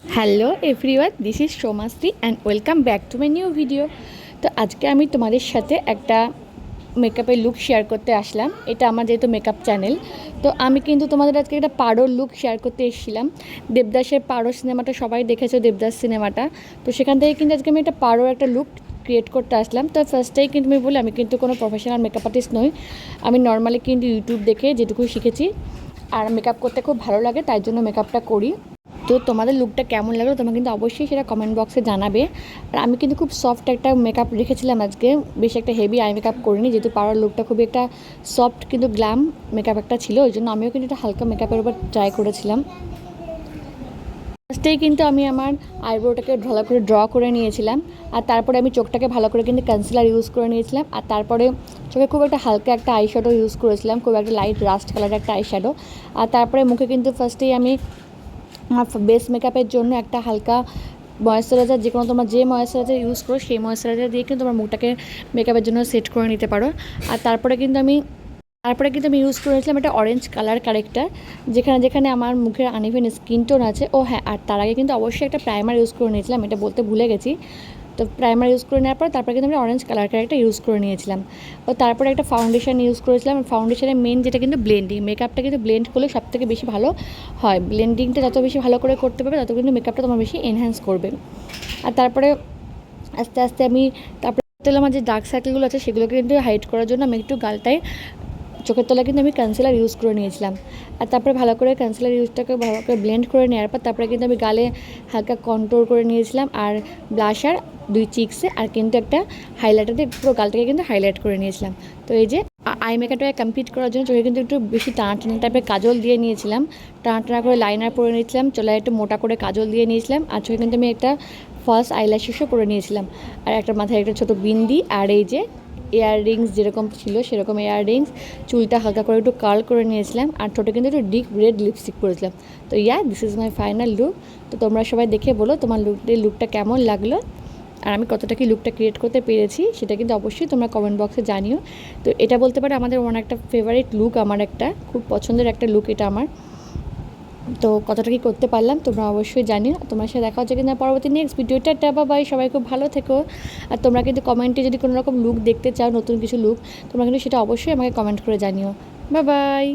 Hello everyone, this is Somashree and welcome back to my new video. তো আজকে আমি তোমাদের সাথে একটা মেকআপের লুক শেয়ার করতে আসলাম। এটা আমার যেহেতু মেকআপ চ্যানেল, তো আমি কিন্তু তোমাদের আজকে একটা পারোর লুক শেয়ার করতে এসেছিলাম। দেবদাসের পারো সিনেমাটা সবাই দেখেছো, দেবদাস সিনেমাটা। তো সেখান থেকে কিন্তু আজকে আমি একটা পারোর একটা লুক ক্রিয়েট করতে আসলাম। তো ফার্স্টেই কিন্তু আমি বলি, আমি কিন্তু কোনো প্রফেশনাল মেকআপ আর্টিস্ট নই। আমি নর্মালি কিন্তু ইউটিউব দেখে যেটুকু শিখেছি, আর মেকআপ করতে খুব ভালো লাগে, তাই জন্য মেকআপটা করি। তো তোমাদের লুকটা কেমন লাগলো তোমরা কিন্তু অবশ্যই সেটা কমেন্ট বক্সে জানাবে। আর আমি কিন্তু খুব সফট একটা মেকআপ রেখেছিলাম আজকে, বেশ একটা হেভি আই মেকআপ করিনি, যেহেতু পাড়ার লুকটা খুবই একটা সফট কিন্তু গ্ল্যাম মেকআপ একটা ছিল, ওই জন্য আমিও কিন্তু একটা হালকা মেকআপের উপর ট্রাই করেছিলাম। ফার্স্টেই কিন্তু আমি আমার আইব্রোটাকে ভালো করে ড্র করে নিয়েছিলাম, আর তারপরে আমি চোখটাকে ভালো করে কিন্তু কনসিলার ইউজ করে নিয়েছিলাম, আর তারপরে চোখে খুব একটা হালকা একটা আই শ্যাডো ইউজ করেছিলাম, খুব একটা লাইট রাস্ট কালারের একটা আই শ্যাডো। আর তারপরে মুখে কিন্তু ফার্স্টেই আমি বেস মেকআপের জন্য একটা হালকা ময়েশ্চারাইজার, যে কোনো তোমরা যে ময়েশ্চারাইজার ইউজ করো সেই ময়েশ্চারাইজার দিয়ে কিন্তু তোমার মুখটাকে মেকআপের জন্য সেট করে নিতে পারো। আর তারপরে কিন্তু আমি ইউজ করেছিলাম একটা অরেঞ্জ কালার কারেক্টার, যেখানে যেখানে আমার মুখের আনইভেন স্কিন টোন আছে। ও হ্যাঁ, আর তার আগে কিন্তু অবশ্যই একটা প্রাইমার ইউজ করে নিয়েছিলাম, এটা বলতে ভুলে গেছি। তো প্রাইমার ইউজ করে নেওয়ার পর তারপরে কিন্তু আমি অরেঞ্জ কালার কারেক্টার ইউজ করে নিয়েছিলাম। ও তারপরে একটা ফাউন্ডেশন ইউজ করেছিলাম। ফাউন্ডেশনের মেন যেটা কিন্তু ব্লেন্ডিং, মেকআপটা কিন্তু ব্লেন্ড করলে সবথেকে বেশি ভালো হয়। ব্লেন্ডিংটা যত বেশি ভালো করে করতে পারবে, তত কিন্তু মেকআপটা তোমার বেশি এনহ্যান্স করবে। আর তারপরে আস্তে আস্তে আমি তারপরে আমার যে ডার্ক সার্কেলগুলো আছে সেগুলোকে কিন্তু হাইড করার জন্য আমি একটু গালটায়, চোখের তলায় কিন্তু আমি কনসিলার ইউজ করে নিয়েছিলাম। আর তারপরে ভালো করে কনসিলার ইউজটাকে ভালো করে ব্লেন্ড করে নেওয়ার পর তারপরে কিন্তু আমি গালে হালকা কন্ট্রোল করে নিয়েছিলাম, আর ব্লাশার দুই চিক্সে, আর কিন্তু একটা হাইলাইটার দিয়ে পুরো গালটাকে কিন্তু হাইলাইট করে নিয়েছিলাম। তো এই যে আই মেকআপটাকে কমপ্লিট করার জন্য চোখে কিন্তু একটু বেশি টানা টানা টাইপের কাজল দিয়ে নিয়েছিলাম, টানা টানা করে লাইনার পরে নিয়েছিলাম, চলে একটু মোটা করে কাজল দিয়ে নিয়েছিলাম, আর চোখে কিন্তু আমি একটা ফলস আইল্যাশেসও করে নিয়েছিলাম, আর একটা মাথায় একটা ছোটো বিন্দি, আর এই যে ইয়াররিংস যেরকম ছিল সেরকম ইয়াররিংস, চুলটা হালকা করে একটু কার্ল করে নিয়েছিলাম, আর ঠোঁটে কিন্তু একটু ডিপ রেড লিপস্টিক করেছিলাম। তো this is my final look. তো তোমরা সবাই দেখে বলো তোমার লুকটা কেমন লাগলো, আর আমি কতটা কি লুকটা ক্রিয়েট করতে পেরেছি সেটা কিন্তু অবশ্যই তোমরা কমেন্ট বক্সে জানিও। তো এটা বলতে পারো আমাদের একটা ফেভারিট লুক, আমার একটা খুব পছন্দের একটা লুক এটা আমার। তো কতটা কি করতে পারলাম তোমরা অবশ্যই জানিও। তোমার সাথে দেখা হচ্ছে কিন্তু পরবর্তী নেক্সট ভিডিওটা। টাটা বাই, সবাই খুব ভালো থেকো। আর তোমরা কিন্তু কমেন্টে যদি কোনো রকম লুক দেখতে চাও, নতুন কিছু লুক, তোমরা কিন্তু সেটা অবশ্যই আমাকে কমেন্ট করে জানিও। Bye bye.